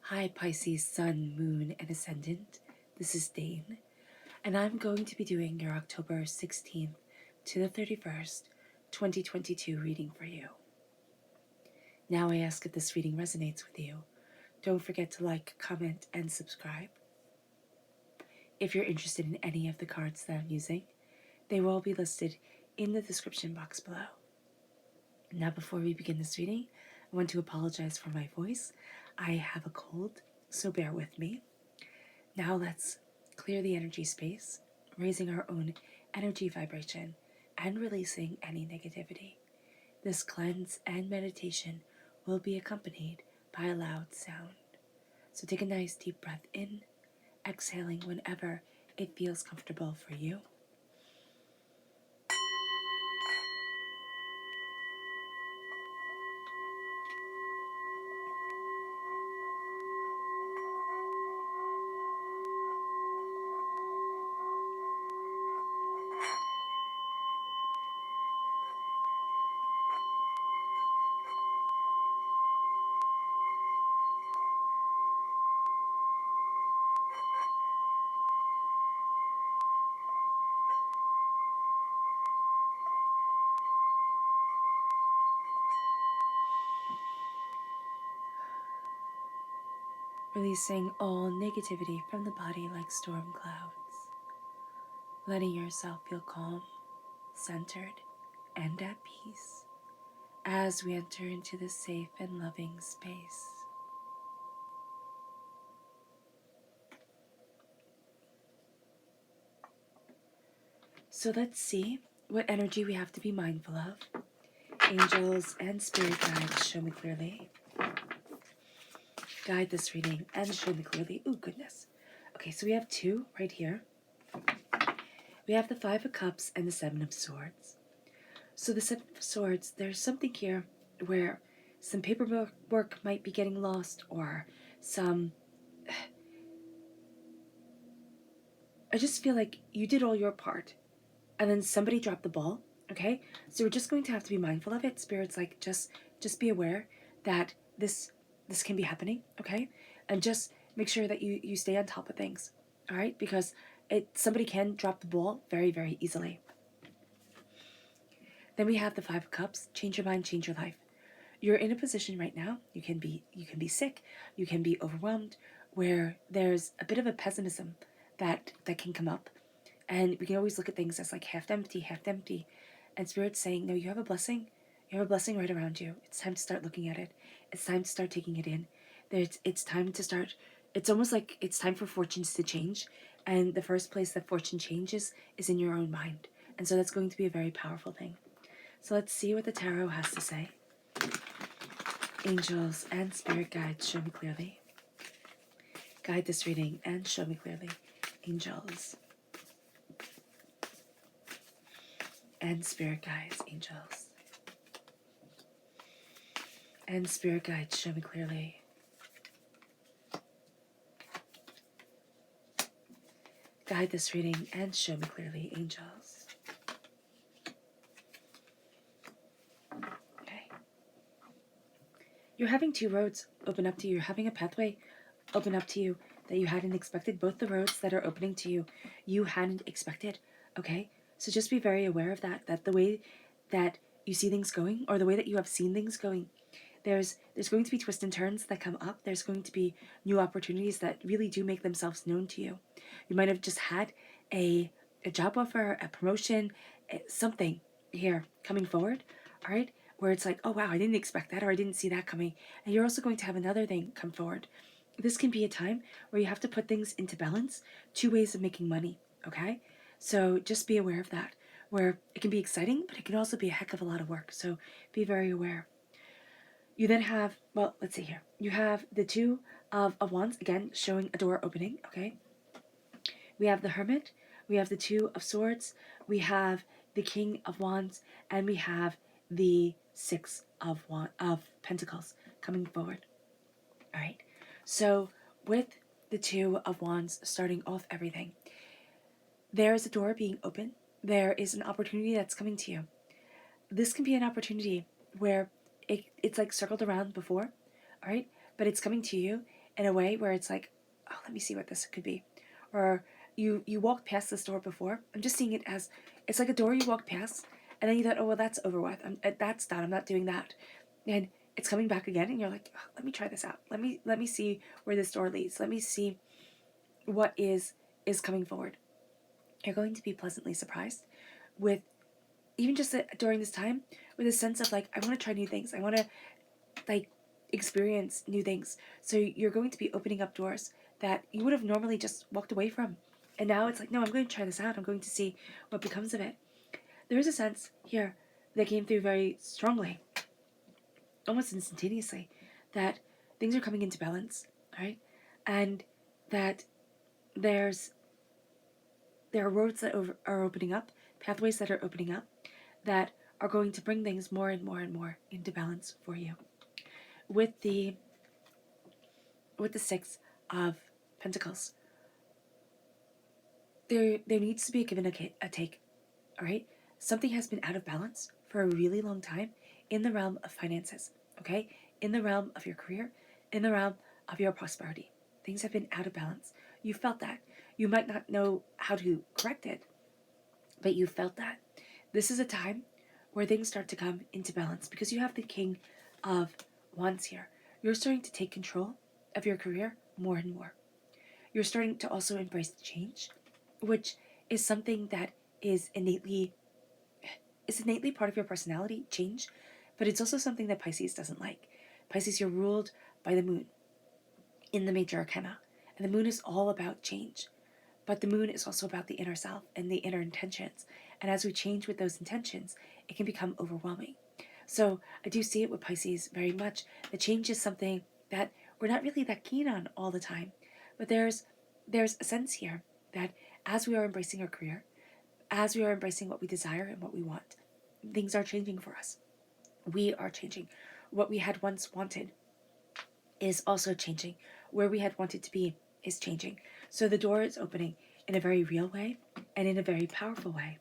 Hi Pisces, Sun, Moon, and Ascendant. This is Dane, and I'm going to be doing your October 16th to the 31st, 2022 reading for you. Now I ask if this reading resonates with you. Don't forget to like, comment, and subscribe. If you're interested in any of the cards that I'm using, they will all be listed in the description box below. Now before we begin this reading, I want to apologize for my voice. I have a cold, so bear with me. Now let's clear the energy space, raising our own energy vibration and releasing any negativity. This cleanse and meditation will be accompanied by a loud sound. So take a nice deep breath in, exhaling whenever it feels comfortable for you. Releasing all negativity from the body like storm clouds. Letting yourself feel calm, centered, and at peace as we enter into this safe and loving space. So let's see what energy we have to be mindful of. Angels and spirit guides, show me clearly. Guide this reading and show me clearly. Ooh, goodness. Okay, so we have two right here. We have the Five of Cups and the Seven of Swords. So the Seven of Swords, there's something here where some paperwork might be getting lost, or some... I just feel like you did all your part, and then somebody dropped the ball, okay? So we're just going to have to be mindful of it. Spirit's like, just be aware that this can be happening, okay? And just make sure that you stay on top of things, all right? Because somebody can drop the ball very, very easily. Then we have the Five of Cups. Change your mind, change your life. You're in a position right now, you can be sick, you can be overwhelmed, where there's a bit of a pessimism that can come up. And we can always look at things as like half empty. And Spirit's saying, no, you have a blessing. You have a blessing right around you. It's time to start looking at it. It's time to start taking it in. It's time to start. It's almost like it's time for fortunes to change. And the first place that fortune changes is in your own mind. And so that's going to be a very powerful thing. So let's see what the tarot has to say. Angels and spirit guides, show me clearly. Guide this reading and show me clearly. Angels and spirit guides, angels and spirit guides, show me clearly. Guide this reading and show me clearly, angels. Okay. You're having two roads open up to you. You're having a pathway open up to you that you hadn't expected. Both the roads that are opening to you, you hadn't expected, okay? So just be very aware of that the way that you see things going, or the way that you have seen things going, there's going to be twists and turns that come up. There's going to be new opportunities that really do make themselves known to you. You might have just had a job offer, a promotion, something here coming forward, all right, where it's like, oh wow, I didn't expect that, or I didn't see that coming. And you're also going to have another thing come forward. This can be a time where you have to put things into balance, two ways of making money, okay? So just be aware of that, where it can be exciting, but it can also be a heck of a lot of work. So be very aware. You then have, well, let's see here. You have the Two of Wands, again, showing a door opening, okay? We have the Hermit, we have the Two of Swords, we have the King of Wands, and we have the Six of Pentacles coming forward. All right, so with the Two of Wands starting off everything, there is a door being open. There is an opportunity that's coming to you. This can be an opportunity where it's like circled around before, all right? But it's coming to you, in a way where it's like, oh, let me see what this could be. Or you walked past this door before. I'm just seeing it as, it's like a door you walked past, and then you thought, oh, well, that's over with. That's done. I'm not doing that. And it's coming back again, and you're like, oh, let me try this out. Let me see where this door leads. Let me see what is coming forward. You're going to be pleasantly surprised with, even just during this time, with a sense of like, I want to try new things. I want to like experience new things. So you're going to be opening up doors that you would have normally just walked away from. And now it's like, no, I'm going to try this out. I'm going to see what becomes of it. There is a sense here that came through very strongly, almost instantaneously, that things are coming into balance, right? And that there are roads that are opening up, pathways that are opening up, that are going to bring things more and more and more into balance for you. With the Six of Pentacles, there needs to be a give and a take, all right? Something has been out of balance for a really long time in the realm of finances, okay? In the realm of your career, in the realm of your prosperity. Things have been out of balance. You felt that. You might not know how to correct it, but you felt that. This is a time where things start to come into balance because you have the King of Wands here. You're starting to take control of your career more and more. You're starting to also embrace change, which is something that is innately part of your personality, change, but it's also something that Pisces doesn't like. Pisces, you're ruled by the moon in the major arcana, and the moon is all about change. But the moon is also about the inner self and the inner intentions. And as we change with those intentions, it can become overwhelming. So I do see it with Pisces very much. The change is something that we're not really that keen on all the time. But there's a sense here that as we are embracing our career, as we are embracing what we desire and what we want, things are changing for us. We are changing. What we had once wanted is also changing. Where we had wanted to be is changing. So the door is opening in a very real way and in a very powerful way.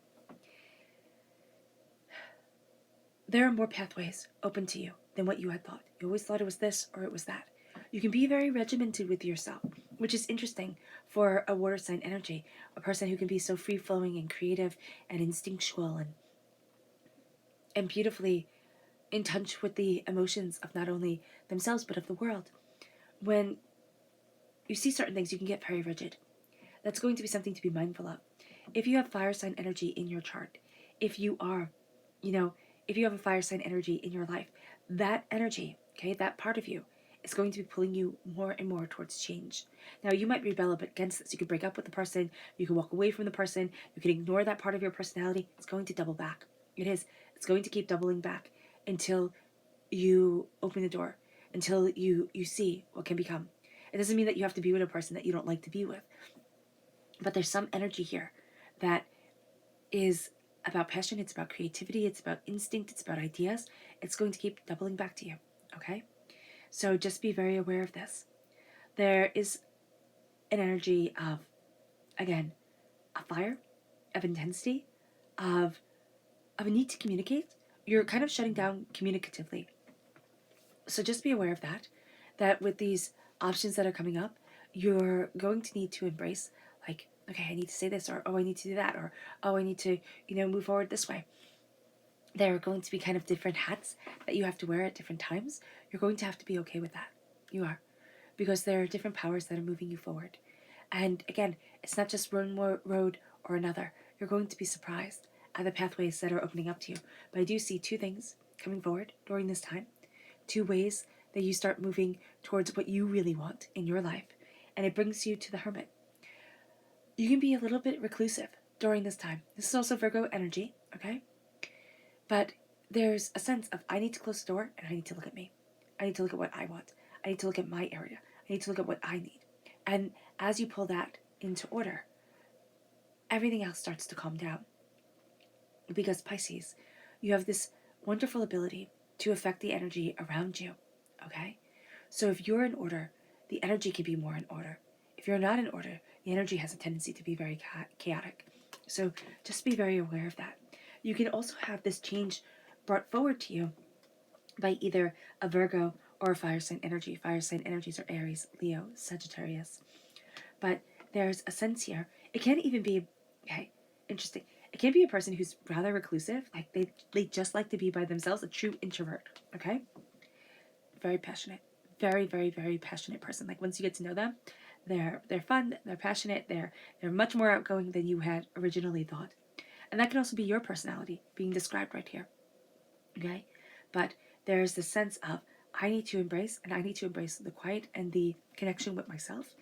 There are more pathways open to you than what you had thought. You always thought it was this or it was that. You can be very regimented with yourself, which is interesting for a water sign energy, a person who can be so free-flowing and creative and instinctual and beautifully in touch with the emotions of not only themselves but of the world. When you see certain things, you can get very rigid. That's going to be something to be mindful of. If you have fire sign energy in your chart, if you are, if you have a fire sign energy in your life, that energy, okay, that part of you is going to be pulling you more and more towards change. Now, you might rebel against this. You could break up with the person. You can walk away from the person. You can ignore that part of your personality. It's going to double back. It is. It's going to keep doubling back until you open the door, until you see what can become. It doesn't mean that you have to be with a person that you don't like to be with. But there's some energy here that is about passion, it's about creativity, it's about instinct, it's about ideas. It's going to keep doubling back to you, okay? So just be very aware of this. There is an energy of, again, a fire, of intensity, of a need to communicate. You're kind of shutting down communicatively. So just be aware of that with these options that are coming up, you're going to need to embrace, like, okay, I need to say this, or oh, I need to do that, or oh, I need to, move forward this way. There are going to be kind of different hats that you have to wear at different times. You're going to have to be okay with that. You are. Because there are different powers that are moving you forward. And again, it's not just one road or another. You're going to be surprised at the pathways that are opening up to you. But I do see two things coming forward during this time. Two ways that you start moving towards what you really want in your life. And it brings you to the Hermit. You can be a little bit reclusive during this time. This is also Virgo energy, okay? But there's a sense of, I need to close the door and I need to look at me. I need to look at what I want. I need to look at my area. I need to look at what I need. And as you pull that into order, everything else starts to calm down. Because Pisces, you have this wonderful ability to affect the energy around you, okay? So if you're in order, the energy can be more in order. If you're not in order, the energy has a tendency to be very chaotic. So just be very aware of that. You can also have this change brought forward to you by either a Virgo or fire sign energy. Fire sign energies are Aries, Leo, Sagittarius. But there's a sense here. It can't even be, okay, interesting. It can be a person who's rather reclusive, like they just like to be by themselves, a true introvert, okay? Very passionate. Very, very, very passionate person. Like once you get to know them, they're fun, they're passionate, they're much more outgoing than you had originally thought. And that can also be your personality being described right here. Okay? But there's this sense of I need to embrace, and I need to embrace the quiet and the connection with myself.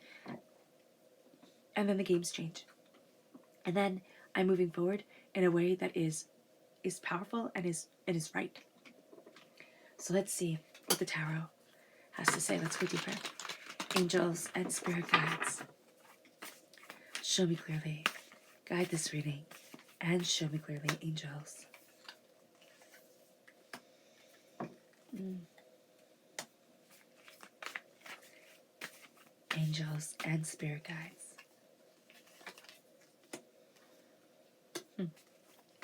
And then the games change. And then I'm moving forward in a way that is powerful and is right. So let's see what the tarot has to say. Let's go deeper. Angels and spirit guides, show me clearly. Guide this reading and show me clearly, angels. Angels and spirit guides.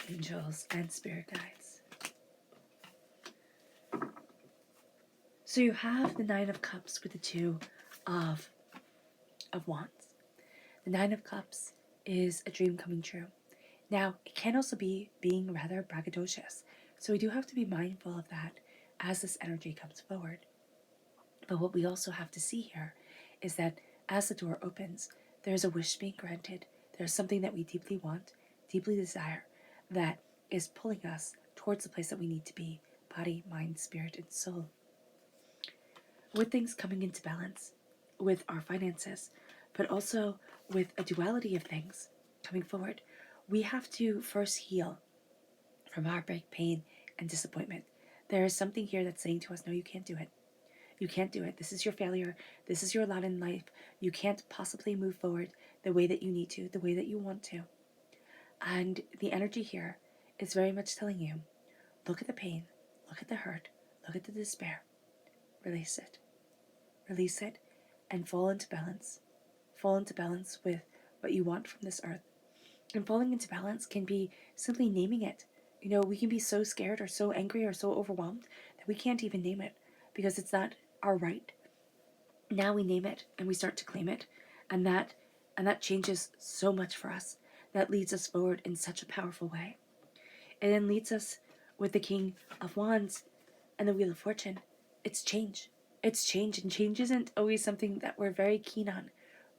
Angels and spirit guides. So you have the Nine of Cups with the Two of Wands. The Nine of Cups is a dream coming true. Now, it can also be being rather braggadocious. So we do have to be mindful of that as this energy comes forward. But what we also have to see here is that as the door opens, there's a wish being granted. There's something that we deeply want, deeply desire, that is pulling us towards the place that we need to be, body, mind, spirit, and soul. With things coming into balance, with our finances, but also with a duality of things coming forward, we have to first heal from heartbreak, pain, and disappointment. There is something here that's saying to us, no, you can't do it. You can't do it. This is your failure. This is your lot in life. You can't possibly move forward the way that you need to, the way that you want to. And the energy here is very much telling you, look at the pain, look at the hurt, look at the despair. Release it. Release it and fall into balance. Fall into balance with what you want from this earth. And falling into balance can be simply naming it. You know, we can be so scared or so angry or so overwhelmed that we can't even name it because it's not our right. Now we name it and we start to claim it, and that changes so much for us. That leads us forward in such a powerful way. It then leads us with the King of Wands and the Wheel of Fortune. It's change. It's change, and change isn't always something that we're very keen on.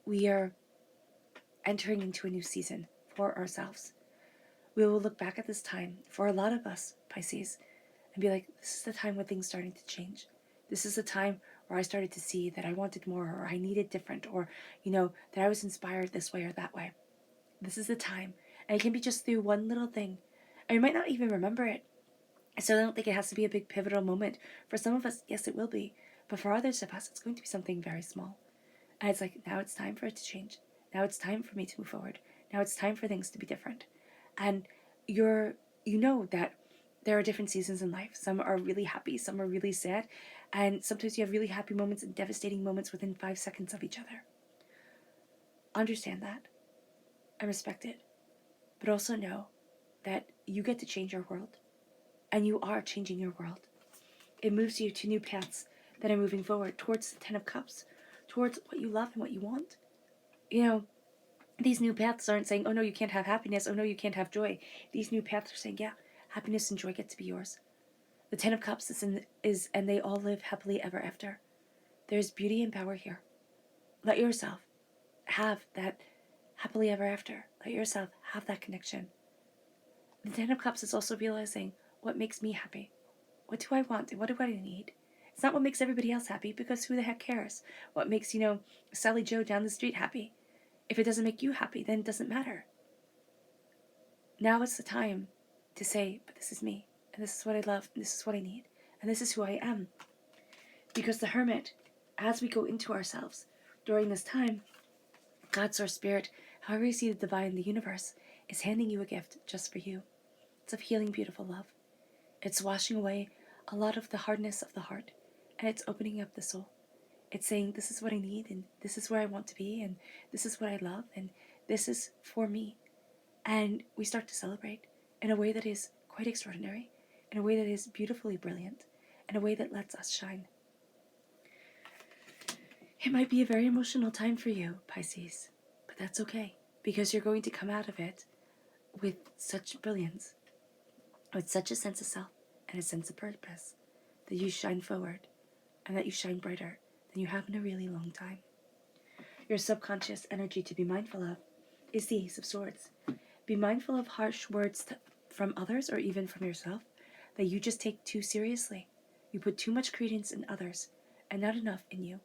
We are entering into a new season for ourselves. We will look back at this time, for a lot of us, Pisces, and be like, this is the time when things starting to change. This is the time where I started to see that I wanted more, or I needed different, or, that I was inspired this way or that way. This is the time. And it can be just through one little thing. And you might not even remember it. So I don't think it has to be a big pivotal moment. For some of us, yes, it will be. But for others of us, it's going to be something very small. And it's like, now it's time for it to change. Now it's time for me to move forward. Now it's time for things to be different. And you know that there are different seasons in life. Some are really happy, some are really sad. And sometimes you have really happy moments and devastating moments within 5 seconds of each other. Understand that and respect it. But also know that you get to change your world. And you are changing your world. It moves you to new paths that are moving forward towards the Ten of Cups, towards what you love and what you want. These new paths aren't saying, oh no, you can't have happiness, oh no, you can't have joy. These new paths are saying, yeah, happiness and joy get to be yours. The Ten of Cups is and they all live happily ever after. There's beauty and power here. Let yourself have that happily ever after. Let yourself have that connection. The Ten of Cups is also realizing what makes me happy. What do I want? What do I need? It's not what makes everybody else happy, because who the heck cares? What makes, Sally Joe down the street happy? If it doesn't make you happy, then it doesn't matter. Now is the time to say, but this is me, and this is what I love, and this is what I need, and this is who I am. Because the Hermit, as we go into ourselves during this time, God, Source, Spirit, however you see the divine, the universe, is handing you a gift just for you. It's of healing, beautiful love. It's washing away a lot of the hardness of the heart, and it's opening up the soul. It's saying, this is what I need, and this is where I want to be, and this is what I love, and this is for me. And we start to celebrate in a way that is quite extraordinary, in a way that is beautifully brilliant, in a way that lets us shine. It might be a very emotional time for you, Pisces, but that's okay, because you're going to come out of it with such brilliance, with such a sense of self and a sense of purpose, that you shine forward and that you shine brighter than you have in a really long time. Your subconscious energy to be mindful of is the Ace of Swords. Be mindful of harsh words from others or even from yourself that you just take too seriously. You put too much credence in others and not enough in you.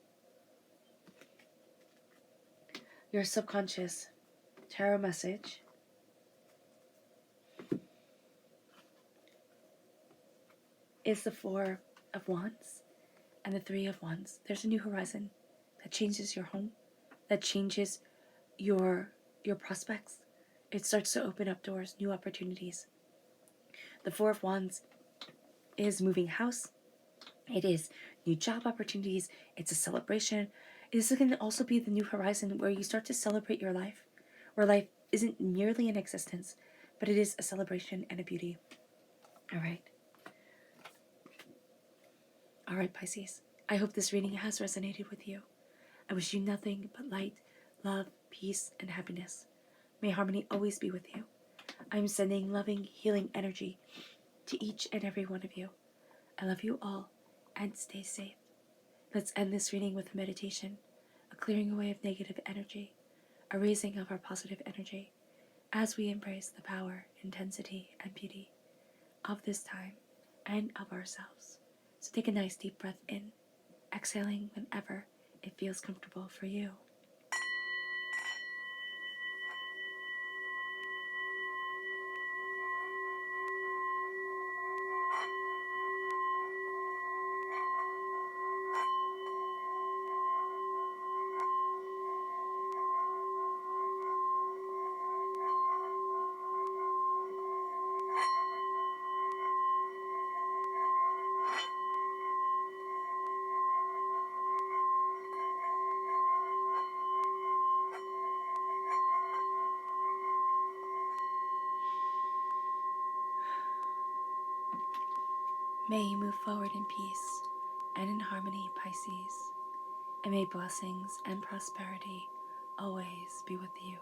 Your subconscious tarot message is the Four of Wands and the Three of Wands. There's a new horizon that changes your home, that changes your prospects. It starts to open up doors, new opportunities. The Four of Wands is moving house. It is new job opportunities. It's a celebration. This can also be the new horizon where you start to celebrate your life, where life isn't merely an existence, but it is a celebration and a beauty. All right. All right, Pisces. I hope this reading has resonated with you. I wish you nothing but light, love, peace, and happiness. May harmony always be with you. I'm sending loving, healing energy to each and every one of you. I love you all, and stay safe. Let's end this reading with a meditation, a clearing away of negative energy, a raising of our positive energy, as we embrace the power, intensity, and beauty of this time and of ourselves. So take a nice deep breath in, exhaling whenever it feels comfortable for you. May you move forward in peace and in harmony, Pisces, and may blessings and prosperity always be with you.